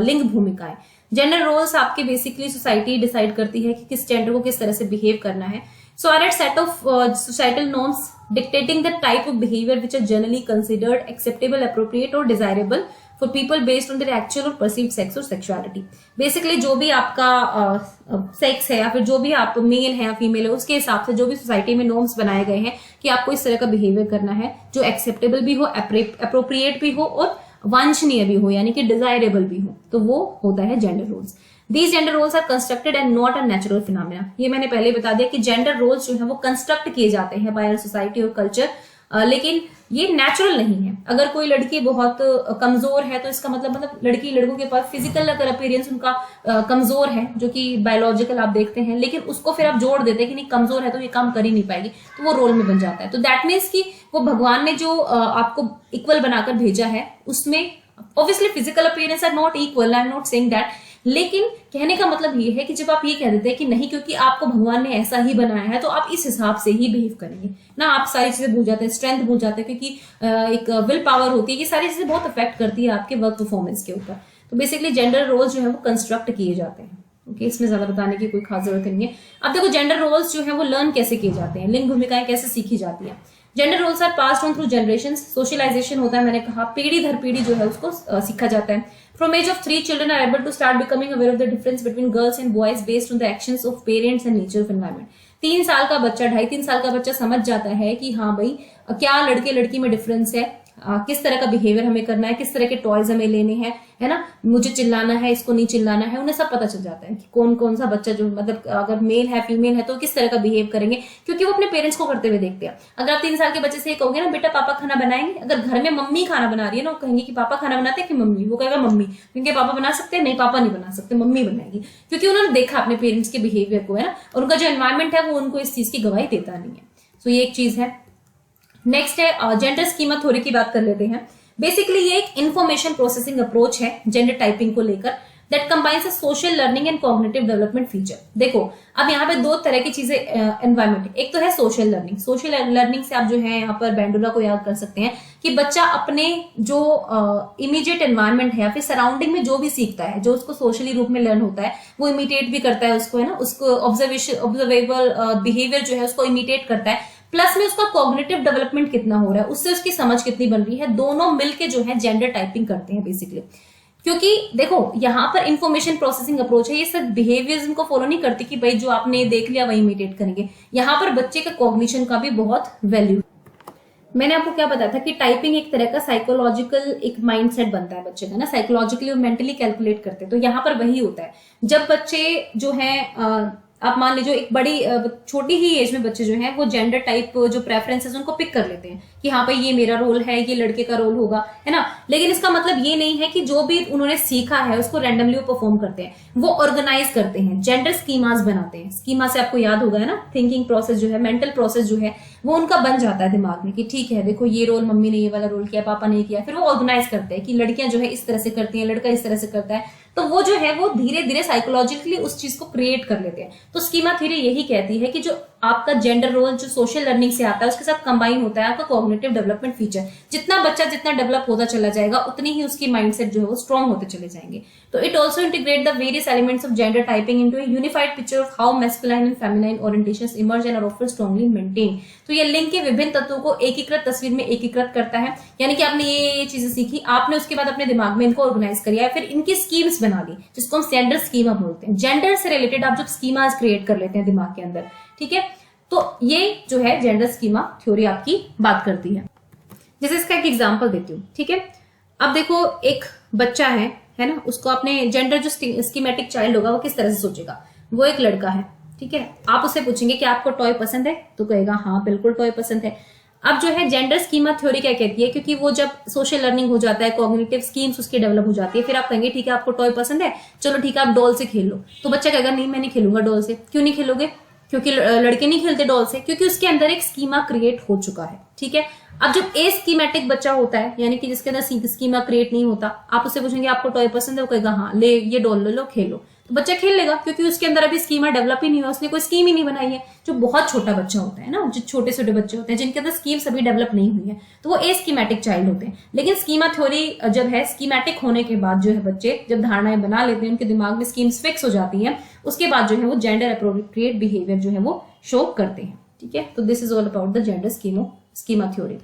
लिंग भूमिकाएं। जेंडर रोल्स आपके बेसिकली सोसाइटी डिसाइड करती है कि किस जेंडर को किस तरह से बिहेव करना है। So are at set of societal norms dictating the type of behaviour which are generally considered acceptable, appropriate और desirable for people based on their actual और परसीव्ड सेक्स और सेक्सुअलिटी। बेसिकली जो भी आपका सेक्स है या फिर जो भी आप मेल है या फीमेल है, उसके हिसाब से जो भी सोसाइटी में नॉर्म्स बनाए गए हैं कि आपको इस तरह का बिहेवियर करना है जो एक्सेप्टेबल भी हो, अप्रोप्रिएट भी हो और वांछनीय भी हो, यानी कि डिजायरेबल भी हो, तो वो होता है gender roles. These gender roles are constructed and not a natural phenomena। ये मैंने पहले बता दिया कि जेंडर रोल्स जो है वो कंस्ट्रक्ट किए जाते हैं बाय सोसाइटी और कल्चर, लेकिन ये नेचुरल नहीं है। अगर कोई लड़की बहुत कमजोर है तो इसका मतलब लड़कों के पास फिजिकल अगर अपीयरेंस उनका कमजोर है, जो कि बायोलॉजिकल आप देखते हैं, लेकिन उसको फिर आप जोड़ देते हैं कि नहीं कमजोर है तो ये काम कर ही नहीं पाएगी, तो वो रोल में बन जाता है। तो दैट मीन्स कि वो भगवान ने जो आपको इक्वल बनाकर भेजा है उसमें obviously physical appearance are not equal, I am not saying that, लेकिन कहने का मतलब ये है कि जब आप ये कह देते हैं कि नहीं क्योंकि आपको भगवान ने ऐसा ही बनाया है तो आप इस हिसाब से ही बिहेव करेंगे ना, आप सारी चीजें भूल जाते हैं, स्ट्रेंथ भूल जाते हैं, क्योंकि एक विल पावर होती है, ये सारी चीजें बहुत अफेक्ट करती है आपके वर्क परफॉर्मेंस के ऊपर। तो बेसिकली जेंडर रोल्स जो है वो कंस्ट्रक्ट किए जाते हैं। ओके, इसमें ज्यादा बताने की कोई खास जरूरत नहीं है। अब देखो जेंडर रोल्स जो है वो लर्न कैसे किए जाते हैं, लिंग भूमिकाएं कैसे सीखी जाती है। Gender roles are passed on through generation, socialisation होता है, मैंने कहा पीढ़ी दर पीढ़ी जो है उसको सीखा जाता है। From age of 3 children are able to start becoming aware of the difference between girls and boys based on the actions of parents and nature of environment। 3 साल का बच्चा, 2.5-3 साल का बच्चा समझ जाता है कि हाँ भाई क्या लड़के लड़की में डिफरेंस है, किस तरह का बिहेवियर हमें करना है, किस तरह के टॉयज हमें लेने हैं, है ना, मुझे चिल्लाना है, इसको नहीं चिल्लाना है, उन्हें सब पता चल जाता है कि कौन कौन सा बच्चा जो मतलब अगर मेल है फीमेल है तो किस तरह का बिहेव करेंगे, क्योंकि वो अपने पेरेंट्स को करते हुए देखते हैं। अगर आप 3 साल के बच्चे से ये कहोगे ना बेटा पापा खाना बनाएंगे, अगर घर में मम्मी खाना बना रही है ना, वो कहेंगे कि पापा खाना बनाते हैं कि मम्मी, वो कहेगा मम्मी, क्योंकि पापा बना सकते हैं, नहीं पापा नहीं बना सकते, मम्मी बनाएगी, क्योंकि उन्होंने देखा अपने पेरेंट्स के बिहेवियर को, है ना, और उनका जो एनवायरमेंट है वो उनको इस चीज की गवाही देता नहीं है। तो ये एक चीज है। नेक्स्ट है जेंडर स्कीमा थ्योरी की बात कर लेते हैं। बेसिकली ये एक इंफॉर्मेशन प्रोसेसिंग अप्रोच है जेंडर टाइपिंग को लेकर, that combines social learning and cognitive development feature. देखो अब यहाँ पे 2 तरह की चीजें एनवायरमेंट, एक तो है सोशल लर्निंग। सोशल लर्निंग से आप जो है यहाँ पर बेंडोला को याद कर सकते हैं कि बच्चा अपने जो इमीडिएट एनवायरमेंट है या फिर सराउंडिंग में जो भी सीखता है, जो उसको सोशली रूप में लर्न होता है, वो इमिटेट भी करता है उसको, है ना, उसको ऑब्जर्वेबल बिहेवियर जो है उसको इमिटेट करता है, प्लस में उसका कॉग्निटिव डेवलपमेंट कितना हो रहा है, उससे उसकी समझ कितनी बन रही है, दोनों मिलके जो है जेंडर टाइपिंग करते हैं बेसिकली। क्योंकि देखो यहाँ पर इंफॉर्मेशन प्रोसेसिंग अप्रोच है, ये सिर्फ बिहेवियरिज्म को फॉलो नहीं करती कि भाई जो आपने देख लिया वही इमिटेट करेंगे, यहाँ पर बच्चे के कॉग्निशन का भी बहुत वैल्यू। मैंने आपको क्या बताया था कि टाइपिंग एक तरह का साइकोलॉजिकल एक माइंडसेट बनता है बच्चे का ना, साइकोलॉजिकली और मेंटली कैलकुलेट करते हैं। तो यहाँ पर वही होता है, जब बच्चे जो है आप मान लीजिए एक बड़ी छोटी ही एज में बच्चे जो हैं वो जेंडर टाइप जो प्रेफरेंसेस उनको पिक कर लेते हैं कि हाँ भाई ये मेरा रोल है, ये लड़के का रोल होगा, है ना। लेकिन इसका मतलब ये नहीं है कि जो भी उन्होंने सीखा है उसको रैंडमली वो परफॉर्म करते हैं, वो ऑर्गेनाइज करते हैं, जेंडर स्कीमास बनाते हैं। स्कीमा से आपको याद होगा है ना, थिंकिंग प्रोसेस जो है, मेंटल प्रोसेस जो है वो उनका बन जाता है दिमाग में कि ठीक है देखो ये रोल मम्मी ने ये वाला रोल किया, पापा ने किया, फिर वो ऑर्गेनाइज करते हैं कि लड़कियां जो है इस तरह से करती हैं, लड़का इस तरह से करता है, तो वो जो है वो धीरे धीरे साइकोलॉजिकली उस चीज को क्रिएट कर लेते हैं। तो स्कीमा थ्योरी यही कहती है कि जो आपका जेंडर रोल जो सोशल लर्निंग से आता है उसके साथ कंबाइन होता है आपका कॉग्निटिव डेवलपमेंट फीचर। जितना बच्चा जितना डेवलप होता चला जाएगा उतनी ही उसकी माइंडसेट जो है वो स्ट्रॉन्ग होते चले जाएंगे। तो it also integrate the various elements of gender typing into a unified picture of how masculine and feminine orientations emerge and are often strongly maintain. तो ये लिंग के विभिन्न तत्वों को एकीकृत तस्वीर में एकीकृत करता है, यानी कि आपने ये चीजें सीखी, आपने उसके बाद अपने दिमाग में इनको ऑर्गेनाइज किया, फिर इनकी स्कीम्स बना ली जिसको हम जेंडर स्कीमा बोलते हैं। जेंडर से रिलेटेड आप जब स्कीमास क्रिएट कर लेते हैं दिमाग के अंदर, ठीक है, तो ये जो है जेंडर स्कीमा थ्योरी आपकी बात करती है। जैसे इसका एक एग्जांपल देती हूँ, ठीक है। अब देखो एक बच्चा है ना, उसको अपने जेंडर जो स्कीमेटिक चाइल्ड होगा वो किस तरह से सोचेगा, वो एक लड़का है, ठीक है। आप उससे पूछेंगे कि आपको टॉय पसंद है, तो कहेगा हाँ बिल्कुल टॉय पसंद है। अब जो है जेंडर स्कीमा थ्योरी क्या कहती है, क्योंकि वो जब सोशल लर्निंग हो जाता है, कॉग्निटिव स्कीम्स उसकी डेवलप हो जाती है, फिर आप कहेंगे ठीक है आपको टॉय पसंद है, चलो ठीक है आप डॉल से खेल लो। तो बच्चा कहेगा नहीं मैं नहीं खेलूंगा डॉल से। क्यों नहीं खेलोगे? क्योंकि लड़के नहीं खेलते डॉल से, क्योंकि उसके अंदर एक स्कीमा क्रिएट हो चुका है, ठीक है। अब जब ए स्कीमेटिक बच्चा होता है, यानी कि जिसके अंदर स्कीमा क्रिएट नहीं होता, आप उससे पूछेंगे आपको टॉय पसंद है, वो कहेगा हाँ ले ये डॉल ले लो खेलो, तो बच्चा खेल लेगा, क्योंकि उसके अंदर अभी स्कीमा डेवलप ही नहीं हुआ, उसने कोई स्कीम ही नहीं बनाई है। जो बहुत छोटा बच्चा होता है ना, जो छोटे छोटे बच्चे होते हैं जिनके अंदर स्कीम्स अभी डेवलप नहीं हुई है, तो वो ए स्कीमेटिक चाइल्ड होते हैं। लेकिन स्कीमा थ्योरी जब है, स्कीमेटिक होने के बाद जो है बच्चे जब धारणाएं बना लेते हैं, उनके दिमाग में स्कीम्स फिक्स हो जाती है, उसके बाद जो है वो जेंडर अप्रोप्रिएट बिहेवियर जो है वो शो करते हैं, ठीक है। तो this is all about the gender schema theory.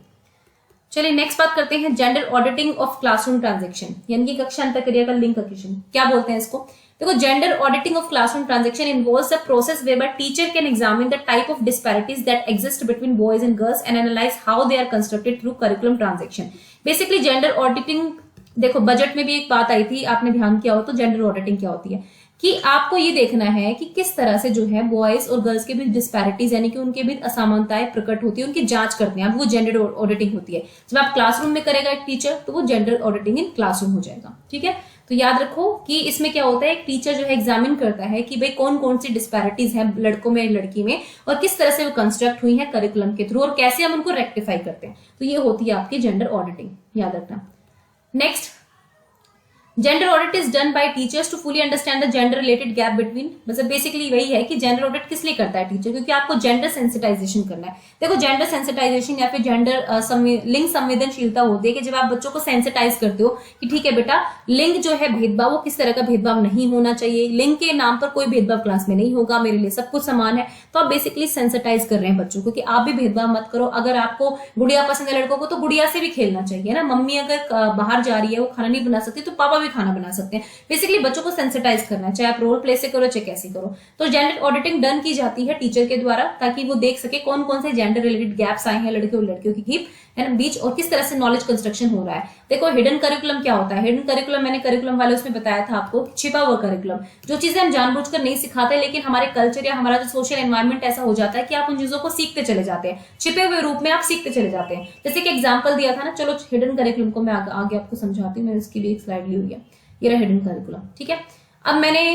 चलिए नेक्स्ट बात करते हैं gender auditing of classroom transaction, यानी कि कक्षा अंतःक्रिया का लिंक क्वेश्चन। क्या बोलते हैं इसको? देखो gender auditing of classroom transaction involves the process whereby teacher can examine the type of disparities that exist between boys and girls and analyse how they are constructed through curriculum transaction. Basically gender auditing, देखो बजट में भी एक बात आई थी, आपने ध्यान किया हो तो जेंडर ऑडिटिंग क्या होती है कि आपको ये देखना है कि किस तरह से जो है बॉयज और गर्ल्स के बीच डिस्पैरिटीज यानी कि उनके बीच असमानताएं प्रकट होती है, उनकी जांच करते हैं। अब वो जेंडर ऑडिटिंग होती है। जब आप क्लासरूम में करेगा एक टीचर तो वो जेंडर ऑडिटिंग इन क्लासरूम हो जाएगा, ठीक है। तो याद रखो कि इसमें क्या होता है, एक टीचर जो है एग्जामिन करता है कि भाई कौन कौन सी डिस्पैरिटीज है लड़कों में लड़की में और किस तरह से वो कंस्ट्रक्ट हुई है करिकुलम के थ्रू और कैसे हम उनको रेक्टिफाई करते हैं। तो ये होती है आपकी जेंडर ऑडिटिंग, याद रखना। Next gender audit is done by teachers to fully understand the gender related gap between, मतलब बेसिकली वही है कि जेंडर ऑडिट किस लिए करता है टीचर, क्योंकि आपको जेंडर सेंसिटाइजेशन करना है। देखो जेंडर सेंसिटाइजेशन या फिर जेंडर लिंग संवेदनशीलता होती है कि जब आप बच्चों को सेंसिटाइज करते हो कि ठीक है बेटा, लिंग जो है भेदभाव, वो किस तरह का भेदभाव नहीं होना चाहिए, लिंग के नाम पर कोई भेदभाव क्लास में नहीं होगा, मेरे लिए सब कुछ समान है। तो आप बेसिकली सेंसिटाइज कर रहे हैं बच्चों को कि आप भी भेदभाव मत करो। अगर आपको गुड़िया पसंद है लड़कों को, तो गुड़िया से भी खेलना चाहिए ना। मम्मी अगर बाहर जा रही है, वो खाना नहीं बना सकती, तो पापा भी खाना बना सकते हैं। बेसिकली बच्चों को सेंसिटाइज करना है, चाहे आप रोल प्ले से करो चाहे कैसे करो। तो जेंडर ऑडिटिंग डन की जाती है टीचर के द्वारा, ताकि वो देख सके कौन कौन से जेंडर रिलेटेड गैप्स आए हैं लड़के और लड़कियों की बीच, और किस तरह से नॉलेज कंस्ट्रक्शन हो रहा है। देखो हिडन करिकुलम क्या होता है। हिडन करिकुलम मैंने करिकुलम वाले उसमें बताया था आपको, छिपा हुआ करिकुलम, जो चीजें हम जानबूझकर नहीं सिखाते, लेकिन हमारे कल्चर या हमारा जो सोशल एनवायरमेंट ऐसा हो जाता है कि आप उन चीजों को सीखते चले जाते हैं, छिपे हुए रूप में आप सीखते चले जाते हैं। जैसे कि एग्जाम्पल दिया था ना, चलो हिडन करिकुलम को मैं आगे आपको समझाती हूँ। मैंने इसकी भी एक स्लाइड ली हुई है, ये रहा हिडन करिकुलम, ठीक है। अब मैंने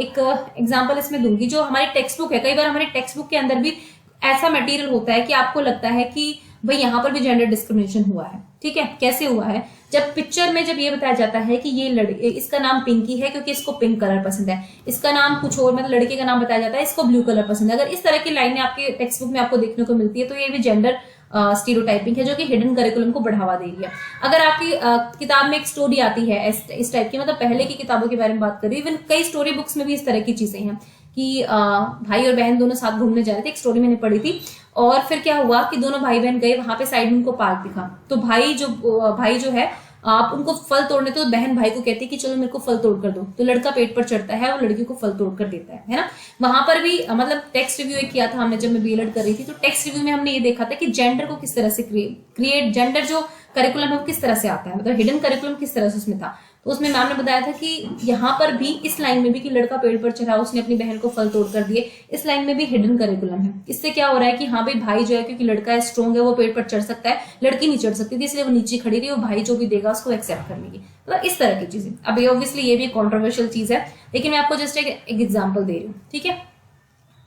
एक एग्जाम्पल इसमें दूंगी, जो हमारी टेक्स्ट बुक है, कई बार हमारी टेक्स्ट बुक के अंदर भी ऐसा मटेरियल होता है कि आपको लगता है कि भाई यहाँ पर भी जेंडर डिस्क्रिमिनेशन हुआ है, ठीक है। कैसे हुआ है, जब पिक्चर में जब ये बताया जाता है कि ये लड़के, इसका नाम पिंकी है क्योंकि इसको पिंक कलर पसंद है, इसका नाम कुछ और, मतलब लड़के का नाम बताया जाता है इसको ब्लू कलर पसंद है। अगर इस तरह की लाइनें आपके टेक्स्ट बुक में आपको देखने को मिलती है, तो ये भी जेंडर स्टीरियोटाइपिंग है, जो कि हिडन करिकुलम को बढ़ावा दे रही है। अगर आपकी किताब में एक स्टोरी आती है इस टाइप की, मतलब पहले की किताबों के बारे में बात कर रही हूँ, इवन कई स्टोरी बुक्स में भी इस तरह की चीजें हैं कि भाई और बहन दोनों साथ घूमने जा रहे थे, एक स्टोरी मैंने पढ़ी थी। और फिर क्या हुआ कि दोनों भाई बहन गए, वहां पे साइड में उनको पार्क दिखा, तो भाई जो है आप उनको फल तोड़ने, तो बहन भाई को कहती है कि चलो मेरे को फल तोड़ कर दो, तो लड़का पेट पर चढ़ता है और लड़की को फल तोड़ कर देता है ना। वहां पर भी मतलब टेक्स्ट रिव्यू एक किया था हमने जब मैं बीएलएड कर रही थी, तो टेक्स्ट रिव्यू में हमने ये देखा था कि जेंडर को किस तरह से क्रिएट जेंडर जो करिकुलम है वो किस तरह से आता है, मतलब हिडन करिकुलम किस तरह से उसमें था। तो उसमें मैम ने बताया था कि यहाँ पर भी, इस लाइन में भी कि लड़का पेड़ पर चढ़ा, उसने अपनी बहन को फल तोड़ कर दिए, इस लाइन में भी हिडन करिकुलम है। इससे क्या हो रहा है कि हाँ भाई, भाई जो है क्योंकि लड़का है स्ट्रॉन्ग है, वो पेड़ पर चढ़ सकता है, लड़की नहीं चढ़ सकती थी, इसलिए वो नीचे खड़ी रही, और भाई जो भी देगा उसको एक्सेप्ट कर लेगी। मतलब इस तरह की चीजें। अब ये ऑब्वियसली ये भी कॉन्ट्रोवर्शियल चीज है, लेकिन मैं आपको जस्ट एक एग्जाम्पल दे रही हूँ, ठीक है।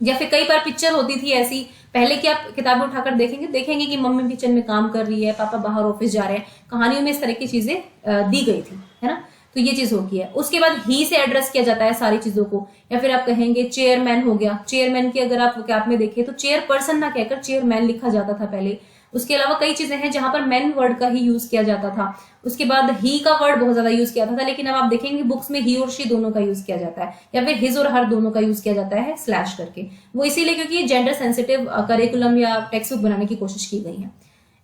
या फिर कई बार पिक्चर होती थी ऐसी, पहले की आप किताबें उठाकर देखेंगे कि मम्मी किचन में काम कर रही है, पापा बाहर ऑफिस जा रहे हैं, कहानियों में इस तरह की चीजें दी गई थी, है ना। तो ये चीज होती है। उसके बाद ही से एड्रेस किया जाता है सारी चीजों को। या फिर आप कहेंगे चेयरमैन हो गया, चेयरमैन की अगर आप कैप में देखें तो चेयरपर्सन ना कहकर चेयरमैन लिखा जाता था पहले। उसके अलावा कई चीजें हैं जहां पर मैन वर्ड का ही यूज किया जाता था। उसके बाद ही का वर्ड बहुत ज्यादा यूज किया था, लेकिन अब आप देखेंगे बुक्स में ही और शी दोनों का यूज किया जाता है, या फिर हिज और हर दोनों का यूज किया जाता है स्लैश करके। वो इसीलिए क्योंकि ये जेंडर सेंसिटिव करिकुलम या टेक्स्ट बुक बनाने की कोशिश की गई है।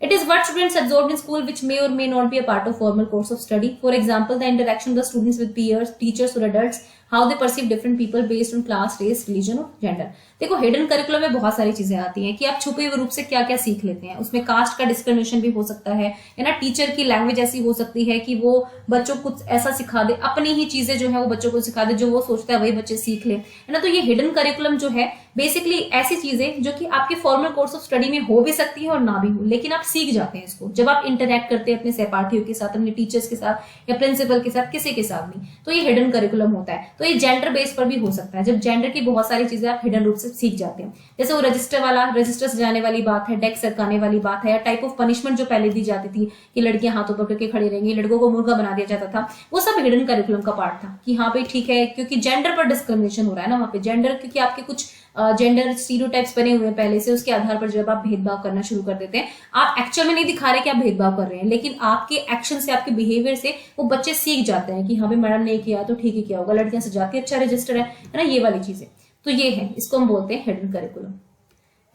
It is what students absorb in school which may or may not be a part of formal course of study. For example, the interaction of the students with peers, teachers or adults, how they perceive different people based on class, race, religion or gender. देखो हिडन करिकुलम में बहुत सारी चीजें आती हैं कि आप छुपे हुए रूप से क्या क्या सीख लेते हैं। उसमें कास्ट का डिस्क्रिमिनेशन भी हो सकता है ना, टीचर की लैंग्वेज ऐसी हो सकती है कि वो बच्चों को कुछ ऐसा सिखा दे, अपनी ही चीजें जो है वो बच्चों को सिखा दे, जो वो सोचता है वही बच्चे सीख ले, है ना। तो ये हिडन करिकुलम जो है बेसिकली ऐसी चीजें जो कि आपके फॉर्मल कोर्स ऑफ स्टडी में हो भी सकती है और ना भी हो, लेकिन आप सीख जाते हैं इसको जब आप इंटरेक्ट करते हैं अपने सहपाठियों के साथ, अपने टीचर्स के साथ या प्रिंसिपल के साथ, किसी के साथ भी। तो ये हिडन करिकुलम होता है। तो ये जेंडर बेस पर भी हो सकता है, जब जेंडर की बहुत सारी चीजें आप हिडन रूप से सीख जाते हैं। जैसे वो रजिस्टर सजाने वाली बात है, डेस्क सरकाने वाली बात है, या टाइप ऑफ पनिशमेंट जो पहले दी जाती थी कि लड़कियां हाथों पकड़ के खड़ी रहेंगी, लड़कों को मुर्गा बना दिया जाता था, वो सब हिडन करिकुलम का पार्ट था कि हाँ भाई ठीक है, क्योंकि जेंडर पर डिस्क्रिमिनेशन हो रहा है ना वहां पे। जेंडर क्योंकि आपके कुछ जेंडर स्टीरियोटाइप्स बने हुए हैं पहले से, उसके आधार पर जब आप भेदभाव करना शुरू कर देते हैं, आप एक्चुअल में नहीं दिखा रहे कि आप भेदभाव कर रहे हैं, लेकिन आपके एक्शन से, आपके बिहेवियर से वो बच्चे सीख जाते हैं कि हाँ भाई मैडम ने किया तो ठीक ही किया होगा, लड़कियां सजाती अच्छा रजिस्टर है ना, ये वाली चीजें। तो ये है, इसको हम बोलते हैं hidden curriculum.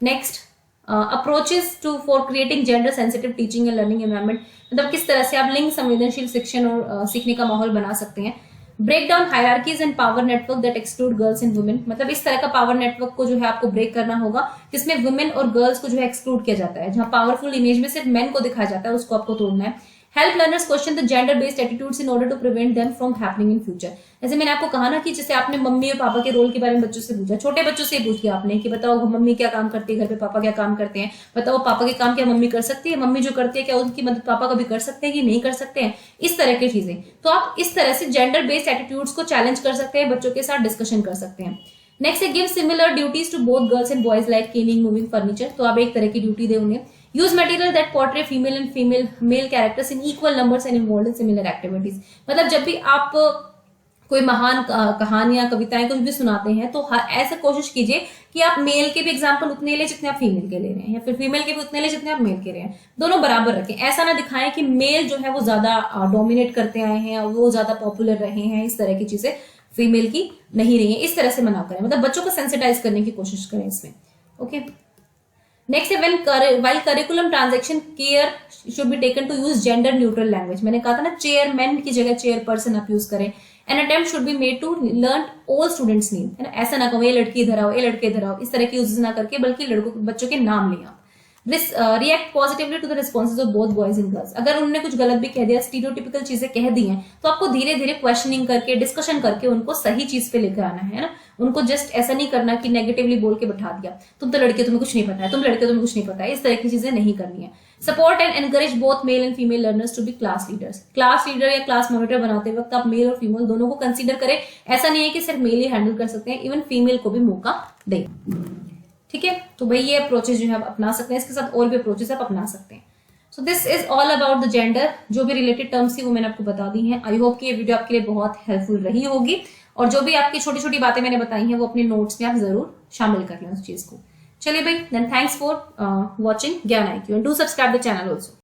Next, approaches to for creating gender sensitive teaching and learning environment, मतलब किस तरह से आप लिंग संवेदनशील शिक्षण और सीखने का माहौल बना सकते हैं। Break down hierarchies and power network that exclude girls and women, मतलब इस तरह का पावर नेटवर्क को जो है आपको ब्रेक करना होगा जिसमें वुमेन और गर्ल्स को जो है एक्सक्लूड किया जाता है। जहां पावरफुल इमेज में सिर्फ मेन को दिखाया जाता है, उसको आपको तोड़ना है। Help learners question the gender based attitudes in order to prevent them from happening in future. जैसे मैंने आपको कहा ना कि जैसे आपने मम्मी और पापा के रोल के बारे में बच्चों से पूछा, छोटे बच्चों से पूछ लिया आपने कि बताओ मम्मी क्या काम करती है घर पे, पापा क्या काम करते हैं, बताओ पापा के काम क्या मम्मी कर सकती है, मम्मी जो करती है क्या उनकी मदद पापा कभी कर सकते हैं कि नहीं कर सकते हैं, इस तरह की चीजें। तो आप इस तरह से जेंडर बेस्ड एटीट्यूड्स को चैलेंज कर सकते हैं, बच्चों के साथ डिस्कशन कर सकते हैं। नेक्स्ट है give similar duties to both girls and boys like cleaning, moving furniture, तो आप एक तरह की ड्यूटी दे उन्हें। Use material that portray female and female male characters in equal numbers and involve in similar activities. मतलब जब भी आप कोई महान कहानियां कविताएं कुछ भी सुनाते हैं तो ऐसा कोशिश कीजिए कि आप मेल के भी एग्जाम्पल उतने ले जितने आप फीमेल के ले रहे हैं, या फिर फीमेल के भी उतने ले जितने आप मेल के रहे हैं, दोनों बराबर रखें। ऐसा ना दिखाएं कि मेल जो है वो ज्यादा डोमिनेट करते आए हैं और वो ज्यादा पॉपुलर रहे हैं, इस तरह की चीजें फीमेल की नहीं रही है, इस तरह से मना करें। मतलब बच्चों को सेंसिटाइज करने की कोशिश करें इसमें। ओके, नेक्स्ट है while curriculum transaction care should be taken to use gender neutral language। मैंने कहा था ना चेयरमैन की जगह चेयरपर्सन आप यूज करें। An attempt should be made to learn all students name, है ना, ऐसा ना कहो ये लड़की इधर आओ, ये लड़के इधर आओ, इस तरह की यूज ना करके बल्कि बच्चों के नाम लें आप। React positively to the responses of both boys and girls. अगर उन्होंने कुछ गलत भी कह दिया, स्टीरियोटिपिकल चीजें कह दी हैं, तो आपको धीरे धीरे क्वेश्चनिंग करके डिस्कशन करके उनको सही चीज पे लेकर आना है ना। उनको जस्ट ऐसा नहीं करना कि नेगेटिवली बोल के बैठा दिया, तुम तो लड़के तुम्हें कुछ नहीं पता है, तुम लड़के तुम्हें कुछ नहीं पता है, इस तरह की चीजें नहीं करनी है। Support and encourage both male and female learners to be class leaders. Class leader या क्लास मॉनिटर बनाते वक्त आप मेल और फीमेल दोनों को कंसीडर करें। ऐसा नहीं है कि सिर्फ मेल ही हैंडल कर सकते हैं, इवन फीमेल को भी मौका दें। ठीक है, तो भाई ये अप्रोचेस जो है आप अपना सकते हैं, इसके साथ और भी अप्रोचेस आप अपना सकते हैं। So this is all about the gender. जो भी रिलेटेड टर्म्स थी वो मैंने आपको बता दी हैं। आई होप कि ये वीडियो आपके लिए बहुत हेल्पफुल रही होगी, और जो भी आपकी छोटी छोटी बातें मैंने बताई हैं वो अपने नोट्स में आप जरूर शामिल कर लें उस चीज को। चलिए भाई, देन थैंक्स फॉर वॉचिंग ज्ञान IQ and do subscribe the channel also.